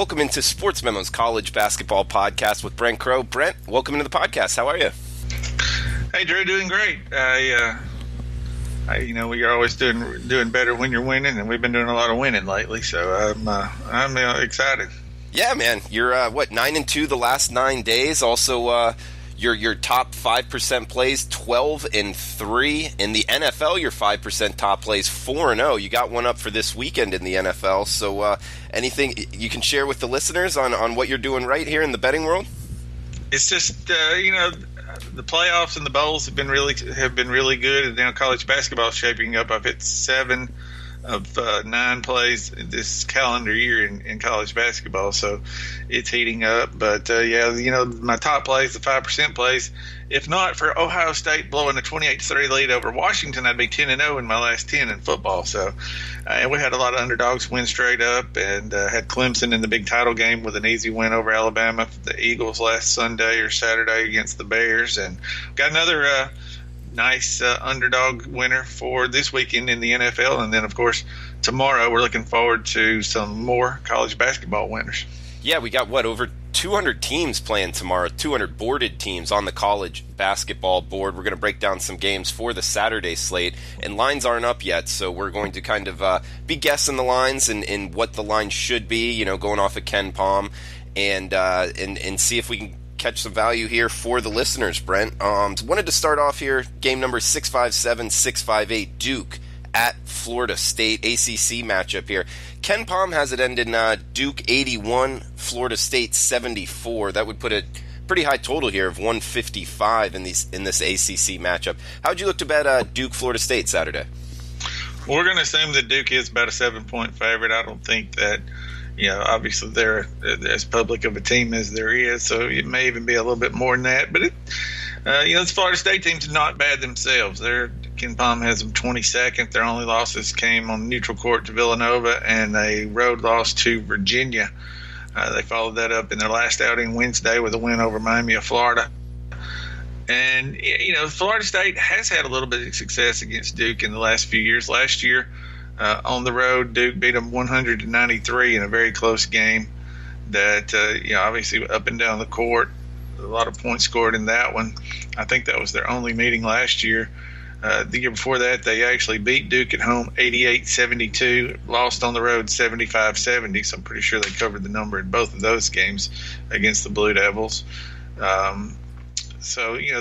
Welcome into Sportsmemo's college basketball podcast with Brent Crow. Brent, welcome into the podcast. How are you? Hey, Drew, doing great. You're always doing better when you're winning, and we've been doing a lot of winning lately. So I'm excited. Yeah, man. You're 9-2 the last 9 days. Also, your top 5% plays 12-3 in the NFL. Your 5% top plays 4-0. You got one up for this weekend in the NFL. So, anything you can share with the listeners on what you're doing right here in the betting world? It's just the playoffs and the bowls have been really good, and now college basketball is shaping up. I've hit 7 of 9 plays this calendar year in college basketball, so it's heating up. But my top plays, the 5% plays, if not for Ohio State blowing a 28-30 lead over Washington, I'd be 10-0 in my last 10 in football. So, and we had a lot of underdogs win straight up, and had Clemson in the big title game with an easy win over Alabama, the Eagles last Sunday or Saturday against the Bears, and got another nice underdog winner for this weekend in the NFL. And then, of course, tomorrow we're looking forward to some more college basketball winners. Yeah, we got, over 200 teams playing tomorrow, 200 boarded teams on the college basketball board. We're going to break down some games for the Saturday slate, and lines aren't up yet, so we're going to kind of be guessing the lines and what the line should be, going off of Ken Palm, and see if we can catch some value here for the listeners, Brent. Wanted to start off here, game number 657-658, Duke at Florida State, ACC matchup here. Ken Palm has it ending Duke 81, Florida State 74. That would put a pretty high total here of 155 in this ACC matchup. How'd you look to bet Duke Florida State Saturday? Well, we're going to assume that Duke is about a 7-point favorite. I don't think that, obviously they're as public of a team as there is, so it may even be a little bit more than that. But this Florida State team's not bad themselves. Ken Palm has them 22nd. Their only losses came on neutral court to Villanova and a road loss to Virginia. They followed that up in their last outing Wednesday with a win over Miami of Florida. And, Florida State has had a little bit of success against Duke in the last few years. Last year, on the road, Duke beat them 100-93 in a very close game that, obviously up and down the court, a lot of points scored in that one. I think that was their only meeting last year. The year before that, they actually beat Duke at home 88-72, lost on the road 75-70, so I'm pretty sure they covered the number in both of those games against the Blue Devils. The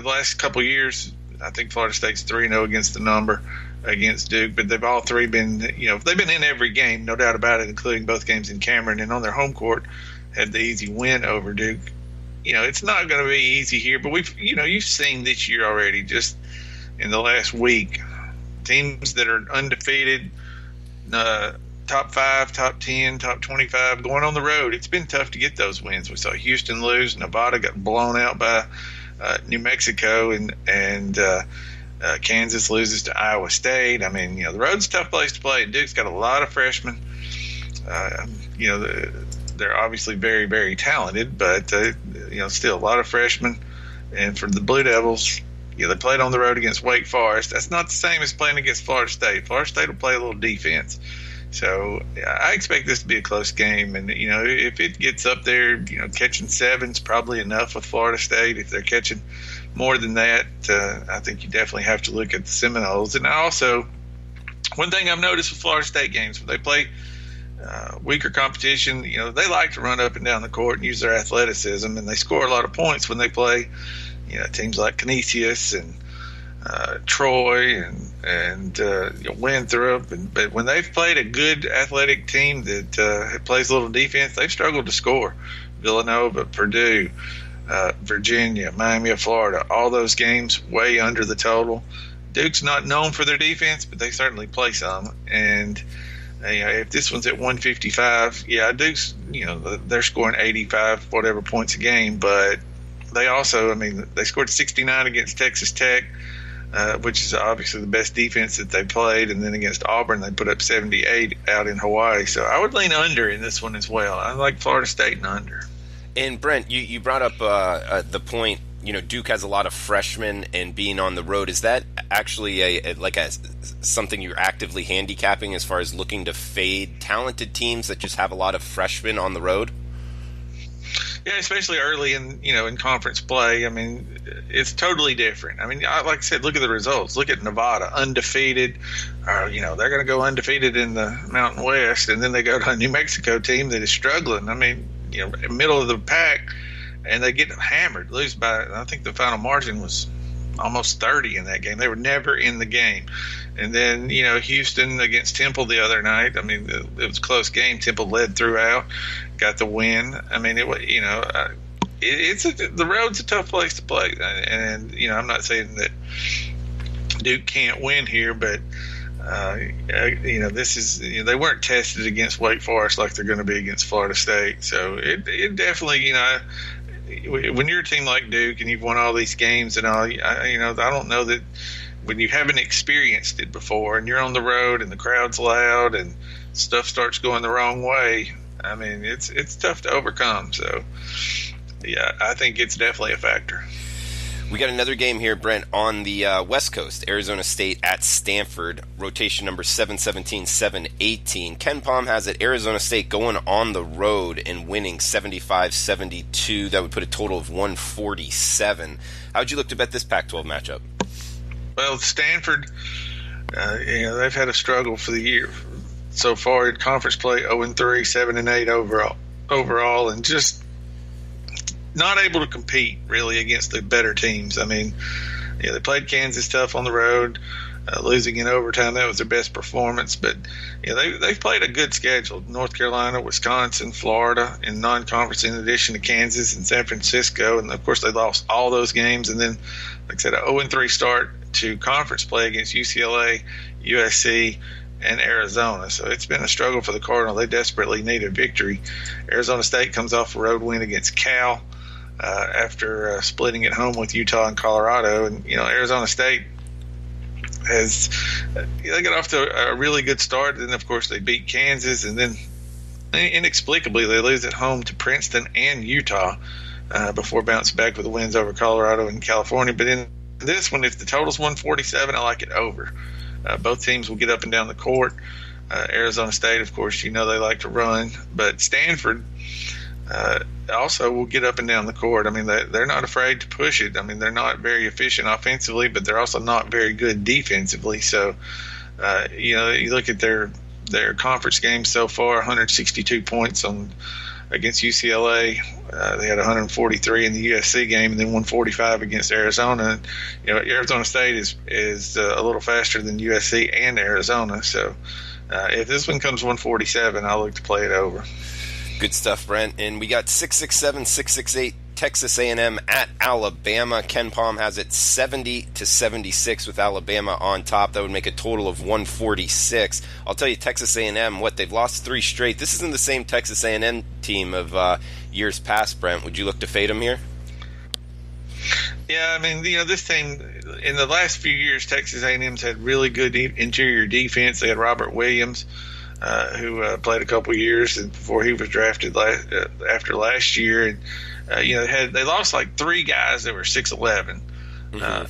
last couple of years, I think Florida State's 3-0 against the number against Duke, but they've all three been, they've been in every game, no doubt about it, including both games in Cameron, and on their home court had the easy win over Duke. It's not going to be easy here, but you've seen this year already, just in the last week, teams that are undefeated, top 5, top 10, top 25, going on the road. It's been tough to get those wins. We saw Houston lose. Nevada got blown out by New Mexico, and Kansas loses to Iowa State. I mean, the road's a tough place to play. Duke's got a lot of freshmen. They're obviously very, very talented, but still a lot of freshmen. And for the Blue Devils, they played on the road against Wake Forest. That's not the same as playing against Florida State. Florida State will play a little defense. So I expect this to be a close game. And, if it gets up there, catching 7's probably enough with Florida State. If they're catching more than that, I think you definitely have to look at the Seminoles. And also, one thing I've noticed with Florida State games, when they play weaker competition, they like to run up and down the court and use their athleticism, and they score a lot of points when they play teams like Canisius and Troy and Winthrop. But when they've played a good athletic team that plays a little defense, they've struggled to score. Villanova, Purdue, Virginia, Miami of Florida, all those games way under the total. Duke's not known for their defense, but they certainly play some. And if this one's at 155, Duke's, they're scoring 85 whatever points a game, but they also, they scored 69 against Texas Tech, which is obviously the best defense that they played, and then against Auburn they put up 78 out in Hawaii. So I would lean under in this one as well. I like Florida State and under. And Brent, you brought up the point, Duke has a lot of freshmen, and being on the road, is that actually something you're actively handicapping as far as looking to fade talented teams that just have a lot of freshmen on the road? Yeah, especially early in conference play. I mean, it's totally different. I mean, like I said, look at the results. Look at Nevada, undefeated. They're going to go undefeated in the Mountain West, and then they go to a New Mexico team that is struggling. I mean, middle of the pack, and they get hammered, lose by, I think the final margin was almost 30 in that game. They were never in the game. And then, Houston against Temple the other night. I mean, it was a close game. Temple led throughout, got the win. I mean, the road's a tough place to play. And I'm not saying that Duke can't win here, but this is they weren't tested against Wake Forest like they're going to be against Florida State. So it definitely when you're a team like Duke and you've won all these games and all, I don't know that when you haven't experienced it before and you're on the road and the crowd's loud and stuff starts going the wrong way, I mean, it's tough to overcome. So, yeah, I think it's definitely a factor. We got another game here, Brent, on the West Coast. Arizona State at Stanford, rotation number 717, 718. Ken Pom has it, Arizona State going on the road and winning 75-72. That would put a total of 147. How would you look to bet this Pac-12 matchup? Well, Stanford, they've had a struggle for the year so far in conference play, 0-3, 7-8 overall, and just not able to compete really against the better teams. I mean, they played Kansas tough on the road, losing in overtime. That was their best performance, but they've played a good schedule. North Carolina, Wisconsin, Florida in non-conference, in addition to Kansas and San Francisco, and of course they lost all those games. And then, like I said, an 0-3 start to conference play against UCLA, USC, and Arizona. So it's been a struggle for the Cardinals. They desperately need a victory. Arizona State comes off a road win against Cal after splitting at home with Utah and Colorado. And, Arizona State they got off to a really good start. And then, of course, they beat Kansas. And then inexplicably they lose at home to Princeton and Utah before bouncing back with the wins over Colorado and California. But in this one, if the total's 147, I like it over. Both teams will get up and down the court. Arizona State, of course, they like to run. But Stanford also will get up and down the court. I mean, they're not afraid to push it. I mean, they're not very efficient offensively, but they're also not very good defensively. So, you look at their conference games so far, 162 points against UCLA. They had 143 in the USC game, and then 145 against Arizona. Arizona State is a little faster than USC and Arizona. So if this one comes 147, I'll look to play it over. Good stuff, Brent. And we got 667, 668 Texas A&M at Alabama. Ken Pom has it 70-76 with Alabama on top. That would make a total of 146. I'll tell you, Texas A&M, they've lost 3 straight. This isn't the same Texas A&M team of years past, Brent. Would you look to fade them here? Yeah, I mean, this team, in the last few years, Texas A&M's had really good interior defense. They had Robert Williams, who played a couple years before he was drafted after last year. And they lost like 3 guys that were 6'11"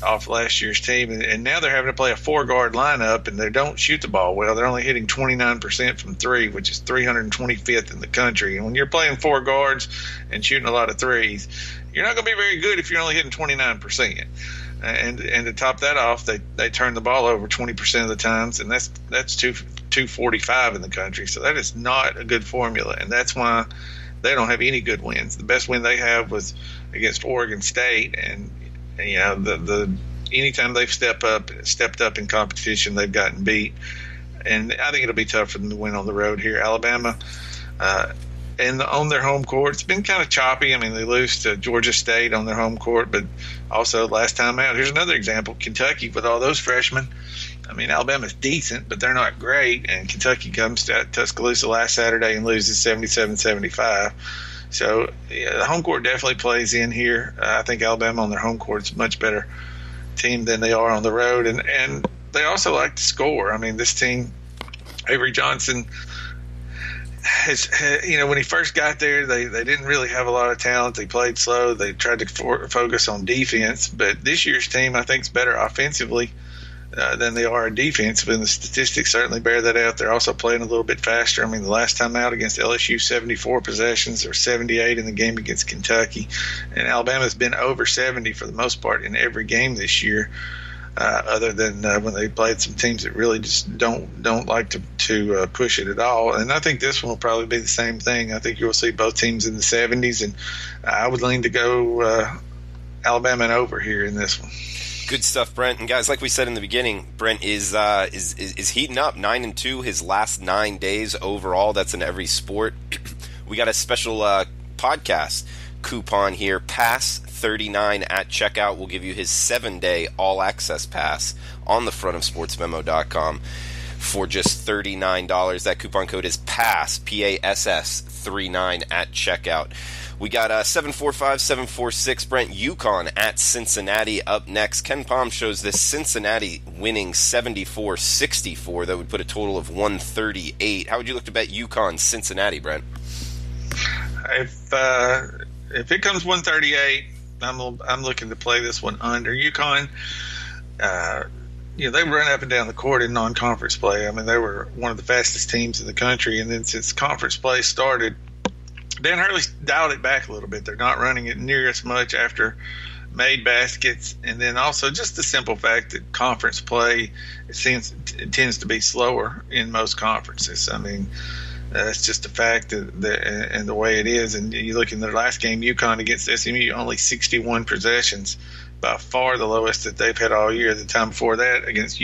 off last year's team, and now they're having to play a 4-guard lineup, and they don't shoot the ball well. They're only hitting 29% from 3, which is 325th in the country. And when you're playing 4 guards and shooting a lot of threes, you're not going to be very good if you're only hitting 29%. And to top that off, they turn the ball over 20% of the times, and that's 245 in the country. So that is not a good formula, and that's why they don't have any good wins. The best win they have was against Oregon State, and the anytime they've stepped up in competition, they've gotten beat. And I think it'll be tough for them to win on the road here. Alabama, and on their home court, it's been kind of choppy. I mean, they lose to Georgia State on their home court, but also last time out, here's another example: Kentucky with all those freshmen. I mean, Alabama's decent, but they're not great. And Kentucky comes to Tuscaloosa last Saturday and loses 77-75. So the home court definitely plays in here. I think Alabama on their home court is a much better team than they are on the road. And they also like to score. I mean, this team, Avery Johnson, when he first got there, they didn't really have a lot of talent. They played slow. They tried to focus on defense. But this year's team, I think, is better offensively than they are defensive, and the statistics certainly bear that out. They're also playing a little bit faster. I mean, the last time out against LSU, 74 possessions, or 78 in the game against Kentucky, and Alabama's been over 70 for the most part in every game this year, other than when they played some teams that really just don't like to push it at all. And I think this one will probably be the same thing. I think you'll see both teams in the 70s, and I would lean to go Alabama and over here in this one. Good stuff, Brent. And guys, like we said in the beginning, Brent is heating up. 9-2 his last 9 days overall. That's in every sport. We got a special podcast coupon here. Pass 39 at checkout will give you his 7-day all-access pass on the front of sportsmemo.com for just $39. That coupon code is PASS, P-A-S-S, 39 at checkout. We got 745-746, Brent. UConn at Cincinnati up next. Ken Palm shows this Cincinnati winning 74-64. That would put a total of 138. How would you look to bet UConn Cincinnati, Brent? If it comes 138, I'm looking to play this one under. UConn, they run up and down the court in non-conference play. I mean, they were one of the fastest teams in the country, and then since conference play started, Dan Hurley dialed it back a little bit. They're not running it near as much after made baskets, and then also just the simple fact that conference play it tends to be slower in most conferences. I mean, that's just a fact and the way it is. And you look in their last game, UConn against SMU, only 61 possessions, by far the lowest that they've had all year. The time before that against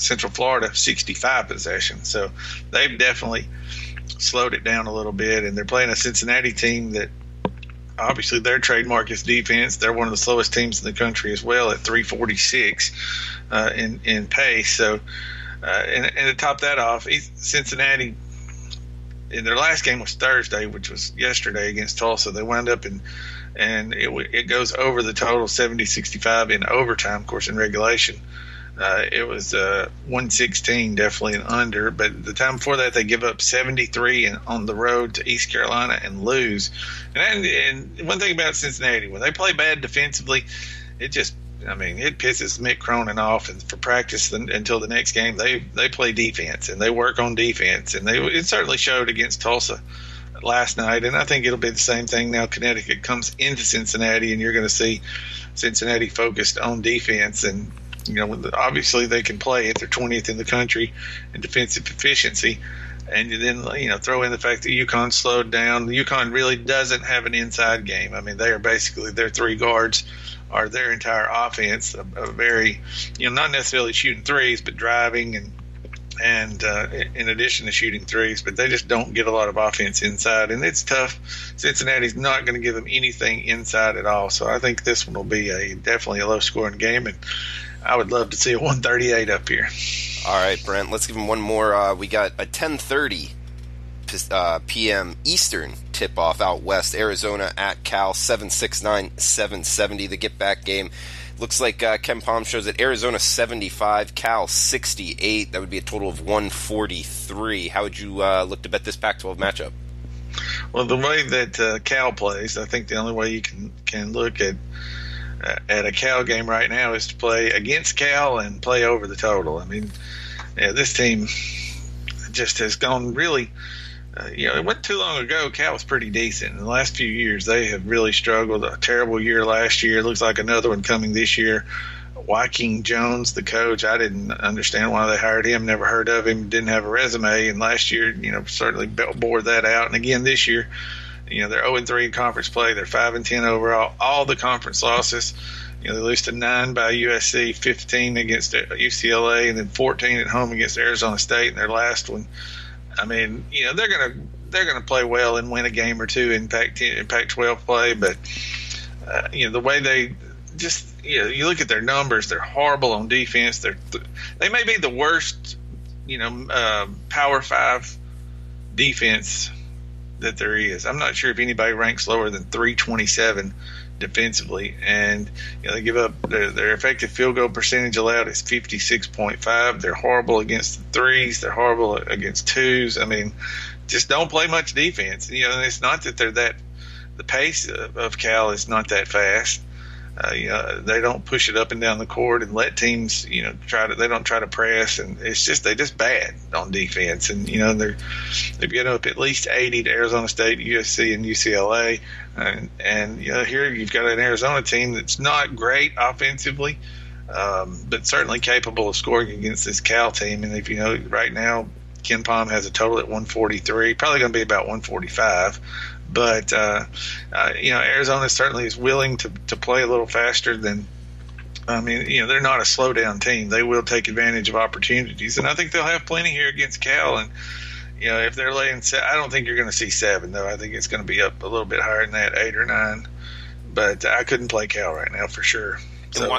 Central Florida, 65 possessions. So they've definitely slowed it down a little bit, and they're playing a Cincinnati team that obviously their trademark is defense. They're one of the slowest teams in the country as well at 346 in pace. So, and to top that off, Cincinnati, in their last game was Thursday, which was yesterday against Tulsa. They wound up and it goes over the total 70-65 in overtime, of course, in regulation. It was 116, definitely an under. But the time before that, they give up 73 on the road to East Carolina and lose. And one thing about Cincinnati, when they play bad defensively, it pisses Mick Cronin off. And for practice until the next game, they play defense and they work on defense. And it certainly showed against Tulsa last night. And I think it'll be the same thing now. Connecticut comes into Cincinnati, and you're going to see Cincinnati focused on defense. And obviously they can play it. They're 20th in the country in defensive efficiency. And then, throw in the fact that UConn slowed down. UConn really doesn't have an inside game. I mean, they are basically, their three guards are their entire offense, a very, not necessarily shooting threes, but driving and in addition to shooting threes, but they just don't get a lot of offense inside, and it's tough. Cincinnati's not going to give them anything inside at all. So I think this one will be definitely a low-scoring game, and I would love to see a 138 up here. All right, Brent, let's give them one more. We got a 10:30 p.m. Eastern tip-off out west. Arizona at Cal, 769-770, the get-back game. Looks like Ken Palm shows that Arizona 75, Cal 68. That would be a total of 143. How would you look to bet this Pac-12 matchup? Well, the way that Cal plays, I think the only way you can look at a Cal game right now is to play against Cal and play over the total. I mean, this team just has gone really it wasn't too long ago Cal was pretty decent. In the last few years they have really struggled. A terrible year last year. Looks like another one coming this year. Joaquin Jones, the coach, I didn't understand why they hired him. Never heard of him. Didn't have a resume. And last year, certainly bore that out. And again this year, they're 0-3 in conference play. They're 5-10 overall. All the conference losses. They lose to 9 by USC, 15 against UCLA, and then 14 at home against Arizona State in their last one. I mean, they're gonna play well and win a game or two in Pac-12 play, but the way they just you look at their numbers, they're horrible on defense. They may be the worst Power 5 defense that there is. I'm not sure if anybody ranks lower than 327 defensively, and they give up their effective field goal percentage allowed is 56.5. They're horrible against the threes. They're horrible against twos. I mean, just don't play much defense. And it's not that they're that. The pace of Cal is not that fast. They don't push it up and down the court and let teams, they don't try to press, and it's just they just bad on defense. And they've given up at least 80 to Arizona State, USC, and UCLA. And here you've got an Arizona team that's not great offensively, but certainly capable of scoring against this Cal team. And if right now, Ken Pom has a total at 143, probably going to be about 145. But Arizona certainly is willing to play a little faster than. They're not a slow down team. They will take advantage of opportunities, and I think they'll have plenty here against Cal. And if they're laying, I don't think you're going to see 7 though. I think it's going to be up a little bit higher than that, 8 or 9. But I couldn't play Cal right now for sure. So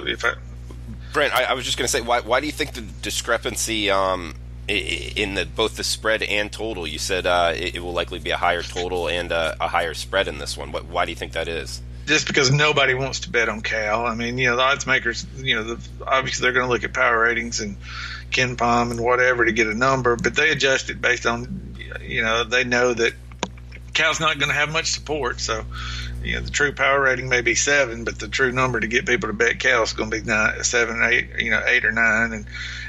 Brent, I was just going to say, why do you think the discrepancy in both the spread and total? You said it will likely be a higher total and a higher spread in this one. Why do you think that is? Just because nobody wants to bet on Cal. The odds makers, obviously they're going to look at power ratings and Ken Pom and whatever to get a number, but they adjust it based on, they know that Cal's not going to have much support. So, the true power rating may be 7, but the true number to get people to bet Cal is going to be 7, 8, 8 or 9.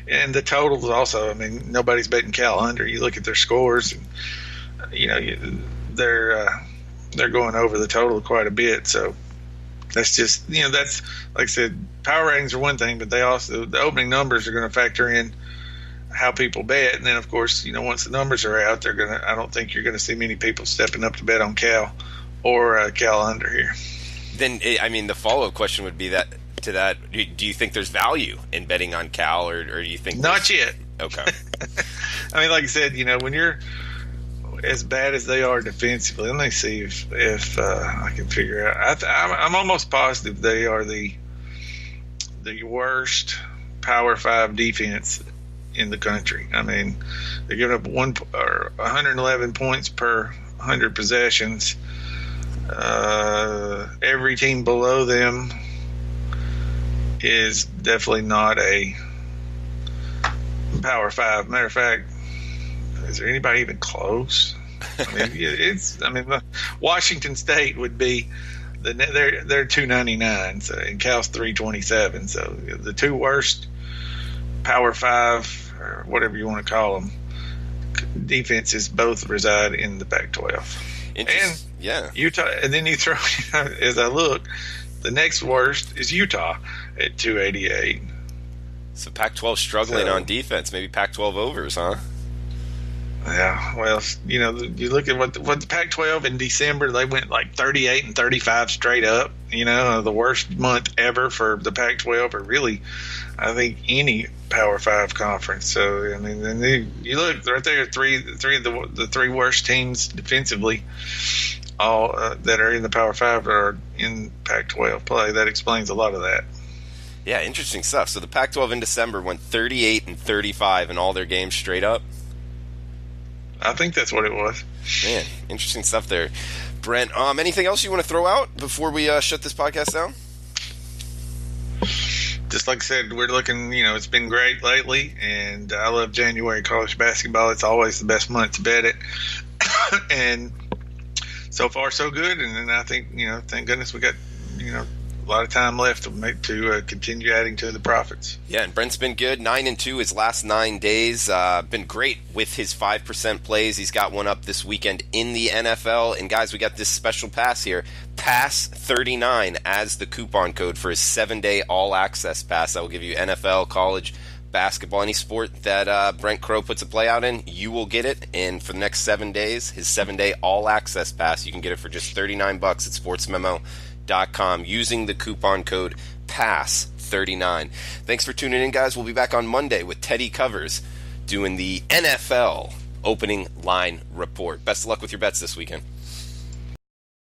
And the totals also, nobody's betting Cal under. You look at their scores, and, they're going over the total quite a bit. So that's just, that's, like I said, power ratings are one thing, but the opening numbers are going to factor in how people bet. And then, of course, once the numbers are out, I don't think you're going to see many people stepping up to bet on Cal or Cal under here. Then, the follow-up question would be do you think there's value in betting on Cal, or do you think not yet? Okay. Like I said, when you're as bad as they are defensively, let me see if I can figure out. I'm almost positive they are the worst Power 5 defense in the country. They give up 111 points per 100 possessions. Every team below them is definitely not a Power 5. Matter of fact, is there anybody even close? Washington State would be they're 299, so, and Cal's 327. So the two worst Power 5 or whatever you want to call them defenses both reside in the Pac-12. And yeah, Utah, and then you throw, as I look, the next worst is Utah at 288. So Pac-12 struggling on defense. Maybe Pac-12 overs, huh? Yeah, well, you look at what the Pac-12 in December, they went like 38 and 35 straight up. The worst month ever for the Pac-12, or really, I think any Power 5 conference. So then you look right there, the three worst teams defensively, all that are in the Power 5 are in Pac-12 play. That explains a lot of that. Yeah, interesting stuff. So the Pac-12 in December went 38 and 35 in all their games straight up. I think that's what it was. Man, interesting stuff there. Brent, anything else you want to throw out before we shut this podcast down? Just like I said, we're looking, it's been great lately, and I love January college basketball. It's always the best month to bet it. And so far, so good. And then I think, thank goodness we got, a lot of time left to continue adding to the profits. Yeah, and Brent's been good. 9-2 his last 9 days. Been great with his 5% plays. He's got one up this weekend in the NFL. And guys, we got this special pass here. Pass 39 as the coupon code for his 7-day all-access pass. That will give you NFL, college, basketball, any sport that Brent Crow puts a play out in, you will get it. And for the next 7 days, his 7-day all-access pass, you can get it for just $39 at Sportsmemo.com using the coupon code PASS39. Thanks for tuning in, guys. We'll be back on Monday with Teddy Covers doing the NFL opening line report. Best of luck with your bets this weekend.